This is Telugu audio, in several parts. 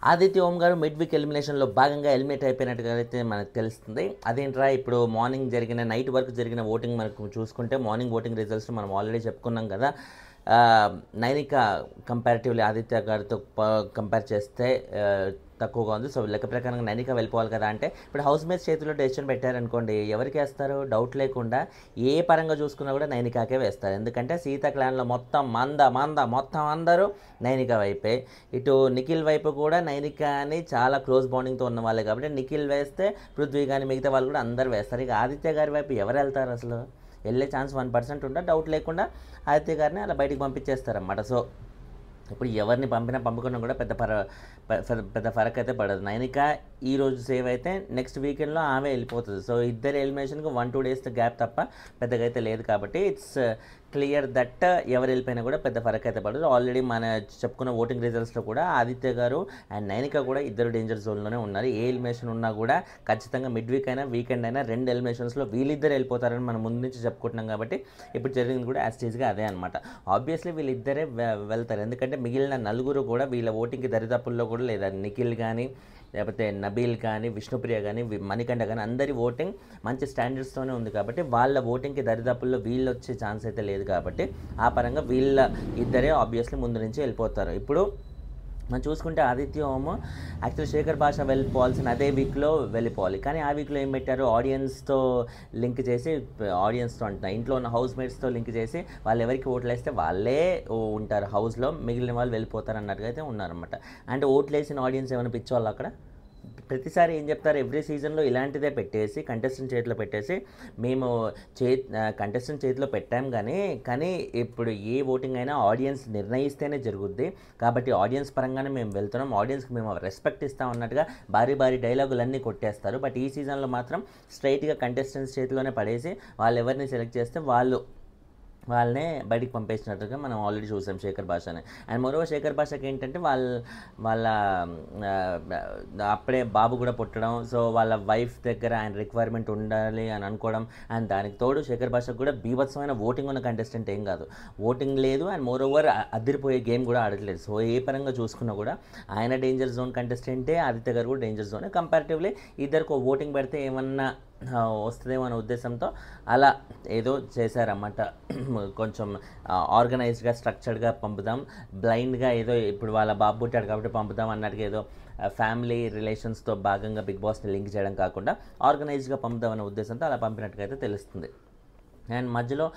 ఆదిత్య ఓం గారు మిడ్ వీక్ ఎలిమినేషన్లో భాగంగా ఎలిమినేట్ అయిపోయినట్టుగా అయితే మనకు తెలుస్తుంది. అదేంట్రా ఇప్పుడు మార్నింగ్ జరిగిన నైట్ వరకు జరిగిన ఓటింగ్ మనకు చూసుకుంటే మార్నింగ్ ఓటింగ్ రిజల్ట్స్ మనం ఆల్రెడీ చెప్పుకున్నాం కదా. నైనిక కంపారిటివ్లీ ఆదిత్య గారితో కంపేర్ చేస్తే తక్కువగా ఉంది. సో లెక్క ప్రకారంగా నైనిక వెళ్ళిపోవాలి కదా. అంటే ఇప్పుడు హౌస్ మేట్స్ చేతిలో డెసిషన్ పెట్టారనుకోండి, ఎవరికి వేస్తారు? డౌట్ లేకుండా ఏ పరంగా చూసుకున్నా కూడా నైనికాకే వేస్తారు. ఎందుకంటే సీత క్లాన్లో మొత్తం మొత్తం అందరూ నైనిక వైపే. ఇటు నిఖిల్ వైపు కూడా నైనిక అని చాలా క్లోజ్ బాండింగ్తో ఉన్న వాళ్ళే కాబట్టి నిఖిల్ వేస్తే పృథ్వీ కానీ మిగతా వాళ్ళు కూడా అందరు వేస్తారు. ఇక ఆదిత్య గారి వైపు ఎవరు వెళ్తారు? అసలు వెళ్ళే ఛాన్స్ 1% ఉంటే డౌట్ లేకుండా ఆదిత్య గారిని అలా బయటికి పంపించేస్తారన్నమాట. సో ఇప్పుడు ఎవరిని పంపుకున్నా కూడా పెద్ద ఫరక్ అయితే పడదు. నైనిక ఈరోజు సేవ్ అయితే నెక్స్ట్ వీకెండ్లో ఆమె వెళ్ళిపోతుంది. సో ఇద్దరు ఎలిమినేషన్కి 1-2 డేస్ గ్యాప్ తప్ప పెద్దగా అయితే లేదు కాబట్టి ఇట్స్ క్లియర్ దట్ ఎవరు వెళ్ళిపోయినా కూడా పెద్ద ఫరక్ అయితే పడదు. ఆల్రెడీ మన చెప్పుకున్న ఓటింగ్ రిజల్ట్స్లో కూడా ఆదిత్య గారు అండ్ నైనిక కూడా ఇద్దరు డేంజర్ జోన్లోనే ఉన్నారు. ఏ ఎలిమినేషన్ ఉన్నా కూడా ఖచ్చితంగా మిడ్ వీక్ అయినా వీకెండ్ అయినా 2 ఎలిమినేషన్స్లో వీళ్ళిద్దరు వెళ్ళిపోతారని మనం ముందు నుంచి చెప్పుకుంటున్నాం కాబట్టి ఇప్పుడు జరిగింది కూడా యాస్టీజ్గా అదే అనమాట. ఆబ్వియస్లీ వీళ్ళిద్దరే వెళ్తారు. ఎందుకంటే మిగిలిన నలుగురు కూడా వీళ్ళ ఓటింగ్కి దరిదాపుల్లో కూడా లేదా నిఖిల్ కానీ లేకపోతే నబీల్ కానీ విష్ణుప్రియ కానీ మణికంఠ కానీ అందరి ఓటింగ్ మంచి స్టాండర్డ్స్తోనే ఉంది కాబట్టి వాళ్ళ ఓటింగ్కి దరిదాపుల్లో వీళ్ళు వచ్చే ఛాన్స్ అయితే లేదు కాబట్టి ఆ పరంగా వీళ్ళ ఇద్దరే ఆబ్వియస్లీ ముందు నుంచి వెళ్ళిపోతారు. ఇప్పుడు మనం చూసుకుంటే ఆదిత్య ఓం యాక్చువల్లీ శేఖర్ భాష వెళ్ళిపోవాల్సిన అదే వీక్లో వెళ్ళిపోవాలి. కానీ ఆ వీక్లో ఏం పెట్టారు? ఆడియన్స్తో లింక్ చేసి, ఆడియన్స్తో అంటున్నా ఇంట్లో ఉన్న హౌస్ మేట్స్తో లింక్ చేసి వాళ్ళు ఎవరికి ఓట్లు వేస్తే వాళ్ళే ఉంటారు హౌస్లో, మిగిలిన వాళ్ళు వెళ్ళిపోతారు అన్నట్టుగా అయితే ఉన్నారన్నమాట. అంటే ఓట్లు వేసిన ఆడియన్స్ ఏమైనా పిచ్చోళ్ళు అక్కడ ప్రతిసారి ఏం చెప్తారు? ఎవ్రీ సీజన్లో ఇలాంటిదే పెట్టేసి కంటెస్టెంట్ చేతిలో పెట్టేసి మేము కంటెస్టెంట్ చేతిలో పెట్టాం కానీ ఇప్పుడు ఏ ఓటింగ్ అయినా ఆడియన్స్ నిర్ణయిస్తేనే జరుగుద్ది కాబట్టి ఆడియన్స్ పరంగానే మేము వెళ్తున్నాం, ఆడియన్స్కి మేము రెస్పెక్ట్ ఇస్తాం అన్నట్టుగా భారీ డైలాగులన్నీ కొట్టేస్తారు. బట్ ఈ సీజన్లో మాత్రం స్ట్రైట్గా కంటెస్టెంట్స్ చేతిలోనే పడేసి వాళ్ళు ఎవరిని సెలెక్ట్ చేస్తే వాళ్ళనే బయటికి పంపేసినట్టుగా మనం ఆల్రెడీ చూసాం శేఖర్ భాషని. అండ్ మరో శేఖర్ భాషకి ఏంటంటే వాళ్ళ అప్పుడే బాబు కూడా పుట్టడం, సో వాళ్ళ వైఫ్ దగ్గర ఆయన రిక్వైర్మెంట్ ఉండాలి అని అనుకోవడం. అండ్ దానికి తోడు శేఖర్ భాషకు కూడా బీభత్సమైన ఓటింగ్ ఉన్న కంటెస్టెంట్ ఏం కాదు, ఓటింగ్ లేదు. అండ్ మోర్ ఓవర్ అదిరిపోయే గేమ్ కూడా ఆడట్లేదు. సో ఏ పరంగా చూసుకున్నా కూడా ఆయన డేంజర్ జోన్ కంటెస్టెంటే, ఆదిత్య గారు కూడా డేంజర్ జోనే. కంపారిటివ్లీ ఇద్దరికి ఓటింగ్ పెడితే ఏమన్నా వస్తుందేమో అనే ఉద్దేశంతో అలా ఏదో చేశారన్నమాట. కొంచెం ఆర్గనైజ్డ్గా స్ట్రక్చర్డ్గా పంపుదాం, బ్లైండ్గా ఏదో ఇప్పుడు వాళ్ళ బాబు పుట్టాడు కాబట్టి పంపుదాం అన్నట్టుగా ఏదో ఫ్యామిలీ రిలేషన్స్తో భాగంగా బిగ్ బాస్ని లింక్ చేయడం కాకుండా ఆర్గనైజ్డ్గా పంపుదాం అనే ఉద్దేశంతో అలా పంపినట్టుగా అయితే తెలుస్తుంది. అండ్ మధ్యలో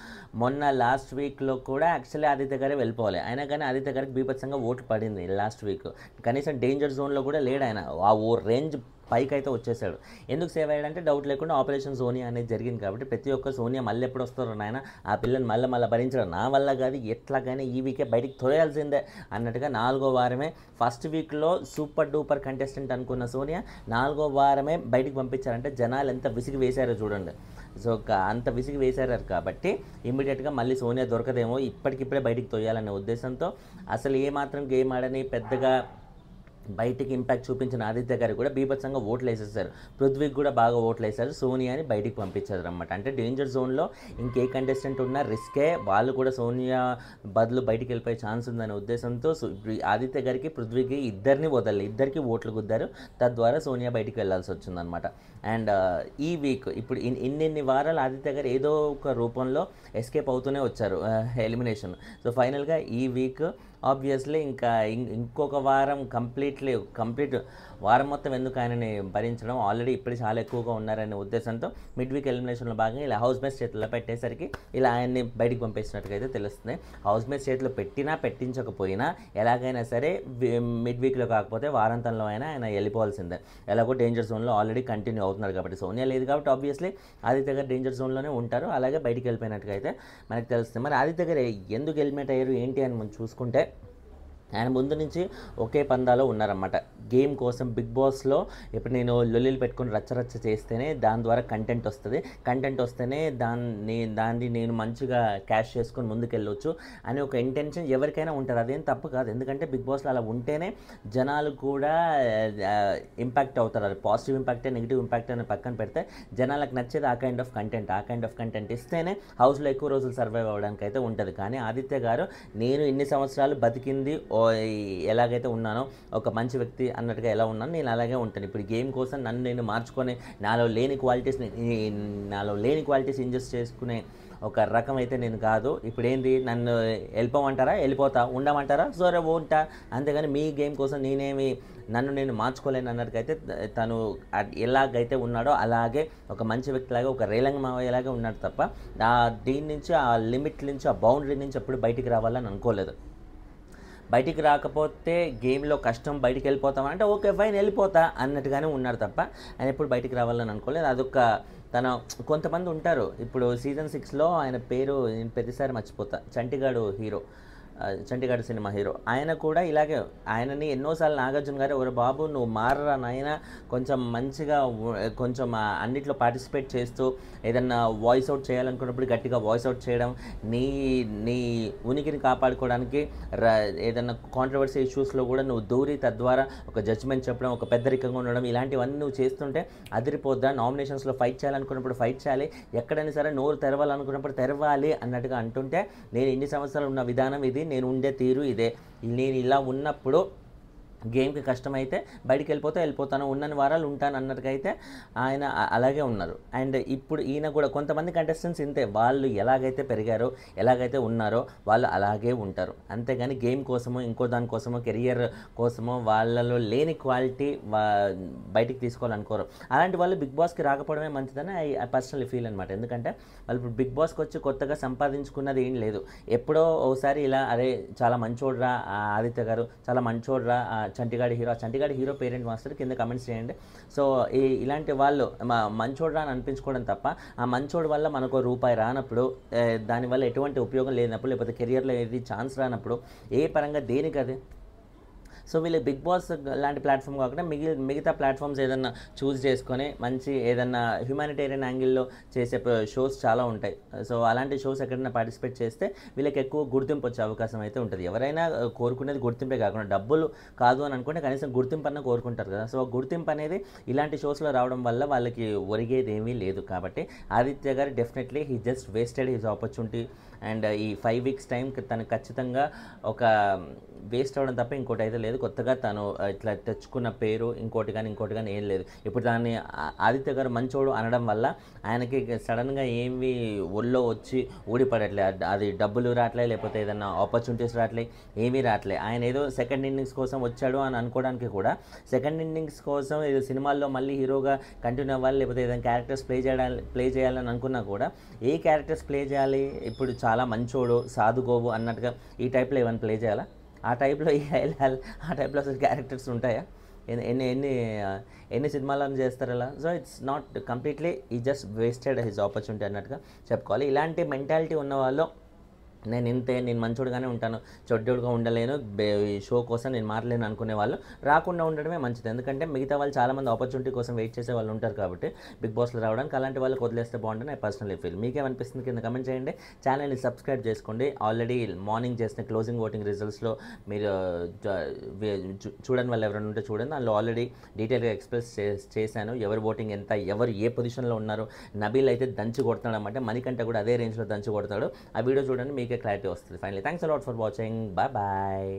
మొన్న లాస్ట్ వీక్లో కూడా యాక్చువల్లీ ఆదిత్య గారే వెళ్ళిపోవాలి. అయినా కానీ ఆదిత్య గారికి బీభత్సంగా ఓట్లు పడింది లాస్ట్ వీక్. కనీసం డేంజర్ జోన్లో కూడా లేడు ఆయన. ఆ ఓ రేంజ్ పైకి అయితే వచ్చేసాడు. ఎందుకు సేవ్ అయ్యాడంటే డౌట్ లేకుండా ఆపరేషన్ సోనియా అనేది జరిగింది కాబట్టి ప్రతి ఒక్క సోనియా మళ్ళీ ఎప్పుడు వస్తారో నాయన ఆ పిల్లని మళ్ళీ భరించడం నా వల్ల కాదు, ఎట్లాగైనా ఈ వీకే బయటికి తోయాల్సిందే అన్నట్టుగా 4వ వారమే ఫస్ట్ వీక్లో సూపర్ డూపర్ కంటెస్టెంట్ అనుకున్న సోనియా 4వ వారమే బయటికి పంపించారంటే జనాలు ఎంత విసిగి వేశారో చూడండి. సో అంత విసిగి వేశారు కాబట్టి ఇమ్మీడియట్గా మళ్ళీ సోనియా దొరకదేమో, ఇప్పటికిప్పుడే బయటికి తోయాలనే ఉద్దేశంతో అసలు ఏమాత్రం గేమ్ ఆడని పెద్దగా బయటికి ఇంపాక్ట్ చూపించిన ఆదిత్య గారికి కూడా బీభత్సంగా ఓట్లు వేసేసారు. పృథ్వీకి కూడా బాగా ఓట్లు వేశారు, సోనియాని బయటికి పంపించారు అనమాట. అంటే డేంజర్ జోన్లో ఇంకే కంటెస్టెంట్ ఉన్నా రిస్కే, వాళ్ళు కూడా సోనియా బదులు బయటికి వెళ్ళిపోయే ఛాన్స్ ఉందనే ఉద్దేశంతో ఆదిత్య గారికి పృథ్వీకి ఇద్దరికి ఓట్లు గుద్దారు. తద్వారా సోనియా బయటికి వెళ్ళాల్సి వచ్చిందనమాట. అండ్ ఈ వీక్ ఇప్పుడు ఇన్ని వారాలు ఆదిత్య గారు ఏదో ఒక రూపంలో ఎస్కేప్ అవుతూనే వచ్చారు ఎలిమినేషన్. సో ఫైనల్గా ఈ వీక్ ఆబ్వియస్లీ ఇంకా ఇంకొక వారం కంప్లీట్ వారం మొత్తం ఎందుకు ఆయనని భరించడం, ఆల్రెడీ ఇప్పుడు చాలా ఎక్కువగా ఉన్నారనే ఉద్దేశంతో మిడ్ వీక్ ఎలిమినేషన్లో భాగంగా ఇలా హౌస్ మేట్స్ చేతిలో పెట్టేసరికి ఇలా ఆయన్ని బయటికి పంపించినట్టుగా అయితే తెలుస్తుంది. హౌస్ మేట్స్ చేతిలో పెట్టించకపోయినా ఎలాగైనా సరే మిడ్ వీక్లో కాకపోతే వారాంతంలో అయినా ఆయన వెళ్ళిపోవాల్సిందే. ఎలాగో డేంజర్ జోన్లో ఆల్రెడీ కంటిన్యూ అవుతున్నారు కాబట్టి, సోనియా లేదు కాబట్టి ఆబ్వియస్లీ ఆదిత్య గారు డేంజర్ జోన్లోనే ఉంటారు, అలాగే బయటికి వెళ్ళిపోయినట్టుగా అయితే మనకు తెలుస్తుంది. మరి ఆదిత్య గారు ఎందుకు ఎలిమినేట్ అయ్యారు ఏంటి అని మనం చూసుకుంటే ఆయన ముందు నుంచి ఒకే పందాలో ఉన్నారన్నమాట. గేమ్ కోసం బిగ్ బాస్లో ఇప్పుడు నేను లొల్లిలు పెట్టుకొని రచ్చరచ్చ చేస్తేనే దాని ద్వారా కంటెంట్ వస్తేనే దాన్ని నేను మంచిగా క్యాష్ చేసుకొని ముందుకెళ్ళొచ్చు అని ఒక ఇంటెన్షన్ ఎవరికైనా ఉంటుంది. అదేం తప్పు కాదు, ఎందుకంటే బిగ్ బాస్లో అలా ఉంటేనే జనాలు కూడా ఇంపాక్ట్ అవుతారు. అది పాజిటివ్ ఇంపాక్టే నెగిటివ్ ఇంపాక్ట్ అని పక్కన పెడితే జనాలకు నచ్చేది ఆ కైండ్ ఆఫ్ కంటెంట్ ఇస్తేనే హౌస్లో ఎక్కువ రోజులు సర్వైవ్ అవ్వడానికి అయితే ఉంటుంది. కానీ ఆదిత్య గారు నేను ఇన్ని సంవత్సరాలు బతికింది ఎలాగైతే ఉన్నానో ఒక మంచి వ్యక్తి అన్నట్టుగా ఎలా ఉన్నానో నేను అలాగే ఉంటాను. ఇప్పుడు గేమ్ కోసం నన్ను నేను మార్చుకొని నాలో లేని క్వాలిటీస్ ఇంజెస్ట్ చేసుకునే ఒక రకం అయితే నేను కాదు. ఇప్పుడు ఏంది, నన్ను వెళ్ళిపోమంటారా, వెళ్ళిపోతా, ఉండమంటారా, సరే ఉంటా. అంతేగాని మీ గేమ్ కోసం నేనేమి నన్ను నేను మార్చుకోలేను అన్నట్టుకైతే తను ఎలాగైతే ఉన్నాడో అలాగే ఒక మంచి వ్యక్తిలాగా, ఒక రేలంగ మావయ్యలాగే ఉన్నాడు తప్ప దీని నుంచి, ఆ లిమిట్ నుంచి, ఆ బౌండరీ నుంచి ఎప్పుడు బయటికి రావాలని అనుకోలేదు. బయటికి రాకపోతే గేమ్లో కష్టం, బయటికి వెళ్ళిపోతామంటే ఓకే ఫైన్ వెళ్ళిపోతా అన్నట్టుగానే ఉన్నాడు తప్ప ఆయన ఎప్పుడు బయటికి రావాలని అనుకోలేదు. అదొక కొంతమంది ఉంటారు. ఇప్పుడు సీజన్ 6లో ఆయన పేరు నేను ప్రతిసారి మర్చిపోతా, Chantigadu hero, Chantigadu cinema hero. ఆయన కూడా ఇలాగే, ఆయనని ఎన్నోసార్లు నాగార్జున గారు ఎవరు బాబు నువ్వు మారరా నాయన, కొంచెం మంచిగా కొంచెం అన్నిట్లో పార్టిసిపేట్ చేస్తూ ఏదన్నా వాయిస్ అవుట్ చేయాలనుకున్నప్పుడు గట్టిగా వాయిస్ అవుట్ చేయడం, నీ ఉనికిని కాపాడుకోవడానికి ఏదన్నా కాంట్రవర్సీ ఇష్యూస్లో కూడా నువ్వు దూరి తద్వారా ఒక జడ్జ్మెంట్ చెప్పడం, ఒక పెద్దరికంగా ఉండడం, ఇలాంటివన్నీ నువ్వు చేస్తుంటే అదిరిపోద్దా. నామినేషన్స్లో ఫైట్ చేయాలనుకున్నప్పుడు ఫైట్ చేయాలి, ఎక్కడైనా సరే నోరు తెరవాలనుకున్నప్పుడు తెరవాలి అన్నట్టుగా అంటుంటే నేను ఇన్ని సంవత్సరాలు ఉన్న విధానం ఇది, నేను ఉండే తీరు ఇదే, నేను ఇలా ఉన్నప్పుడు గేమ్కి కష్టమైతే బయటికి వెళ్ళిపోతాను, ఉన్నన్ని వారాలు ఉంటాను అన్నట్టుగా అయితే ఆయన అలాగే ఉన్నారు. అండ్ ఇప్పుడు ఈయన కూడా కొంతమంది కంటెస్టెంట్స్ ఇంతే, వాళ్ళు ఎలాగైతే పెరిగారో, ఎలాగైతే ఉన్నారో వాళ్ళు అలాగే ఉంటారు. అంతేగాని గేమ్ కోసమో ఇంకో దానికోసమో కెరియర్ కోసమో వాళ్ళలో లేని క్వాలిటీ బయటికి తీసుకోవాలనుకోరు. అలాంటి వాళ్ళు బిగ్ బాస్కి రాకపోవడమే మంచిదని ఐ పర్సనల్లీ ఫీల్ అనమాట. ఎందుకంటే వాళ్ళు ఇప్పుడు బిగ్ బాస్కి వచ్చి కొత్తగా సంపాదించుకున్నది ఏం లేదు. ఎప్పుడో ఒకసారి ఇలా అరే చాలా మంచోడ్రా ఆదిత్య గారు, చాలా మంచోడ్రా చంటిగాడి హీరో పేరెంట్ మాస్టర్ కింద కమెంట్స్ చేయండి. సో ఇలాంటి వాళ్ళు మంచోడు రా అని అనిపించుకోవడం తప్ప ఆ మంచోడు వల్ల మనకు రూపాయి రానప్పుడు, దానివల్ల ఎటువంటి ఉపయోగం లేనప్పుడు, లేకపోతే కెరియర్లో ఏది ఛాన్స్ రానప్పుడు ఏ పరంగా దేనికి అది. సో వీళ్ళు బిగ్ బాస్ లాంటి ప్లాట్ఫామ్ కాకుండా మిగతా ప్లాట్ఫామ్స్ ఏదన్నా చూస్ చేసుకొని మంచి ఏదన్నా హ్యూమానిటేరియన్ యాంగిల్లో చేసే షోస్ చాలా ఉంటాయి. సో అలాంటి షోస్ ఎక్కడైనా పార్టిసిపేట్ చేస్తే వీళ్ళకి ఎక్కువ గుర్తింపు వచ్చే అవకాశం అయితే ఉంటుంది. ఎవరైనా కోరుకునేది గుర్తింపే కాకుండా డబ్బులు కాదు అని అనుకుంటే కనీసం గుర్తింపు అన్న కోరుకుంటారు కదా. సో గుర్తింపు అనేది ఇలాంటి షోస్లో రావడం వల్ల వాళ్ళకి ఒరిగేది ఏమీ లేదు. కాబట్టి ఆదిత్య గారు definitely he just wasted his opportunity. And ఈ 5 weeks టైం తను ఖచ్చితంగా ఒక వేస్ట్ అవ్వడం తప్ప ఇంకోటి అయితే లేదు. కొత్తగా తను ఇట్లా తెచ్చుకున్న పేరు ఇంకోటి కానీ ఏం లేదు. ఇప్పుడు దాన్ని ఆదిత్య గారు మంచోడు అనడం వల్ల ఆయనకి సడన్గా ఏమి ఒళ్ళో వచ్చి ఊడిపడట్లే, అది డబ్బులు రావట్లే, లేకపోతే ఏదైనా ఆపర్చునిటీస్ రావట్లే, ఏమీ రావట్లే. ఆయన ఏదో సెకండ్ ఇన్నింగ్స్ కోసం వచ్చాడు అని అనుకోవడానికి కూడా, సెకండ్ ఇన్నింగ్స్ కోసం ఏదో సినిమాల్లో మళ్ళీ హీరోగా కంటిన్యూ అవ్వాలి, లేకపోతే ఏదైనా క్యారెక్టర్స్ ప్లే చేయాలని అనుకున్నా కూడా ఏ క్యారెక్టర్స్ ప్లే చేయాలి, ఇప్పుడు చాలా మంచోడు సాధుగోవు అన్నట్టుగా ఈ టైప్లో ఏమైనా ప్లే చేయాలా? ఆ టైప్లో ఆ టైప్లో అసలు క్యారెక్టర్స్ ఉంటాయా? ఎన్ని సినిమాలను చేస్తారు అలా? సో ఇట్స్ నాట్ కంప్లీట్లీ ఈ జస్ట్ వేస్టెడ్ హిజ్ ఆపర్చునిటీ అన్నట్టుగా చెప్పుకోవాలి. ఇలాంటి మెంటాలిటీ ఉన్న వాళ్ళు నేను మంచోడుగానే ఉంటాను, చెడ్డోడుగా ఉండలేను, ఈ షో కోసం నేను మారలేను అనుకునే వాళ్ళు రాకుండా ఉండడమే మంచిది. ఎందుకంటే మిగతా వాళ్ళు చాలామంది ఆపర్చునిటీ కోసం వెయిట్ చేసే వాళ్ళు ఉంటారు కాబట్టి బిగ్ బాస్లో రావడానికి. అలాంటి వాళ్ళకి వదిలేస్తే బాగుంటుంది ఐ పర్సనల్లీ ఫీల్. మీకేమనిపిస్తుంది కింద కమెంట్ చేయండి. ఛానల్ని సబ్స్క్రైబ్ చేసుకోండి. ఆల్రెడీ మార్నింగ్ చేసిన క్లోజింగ్ ఓటింగ్ రిజల్ట్స్లో మీరు చూడని వాళ్ళు ఎవరైనా ఉంటే చూడండి. అందులో ఆల్రెడీ డీటెయిల్గా ఎక్స్ప్రెస్ చేశాను ఎవరు ఓటింగ్ ఎంత, ఎవరు ఏ పొజిషన్లో ఉన్నారు. నబీల్ అయితే దంచి కొడుతున్నాడు అన్నమాట, మణికంఠ కూడా అదే రేంజ్లో దంచి కొడతాడు. ఆ వీడియో చూడండి, మీకు క్లారిటీ వస్తుంది. Finally thanks a lot for watching. Bye bye.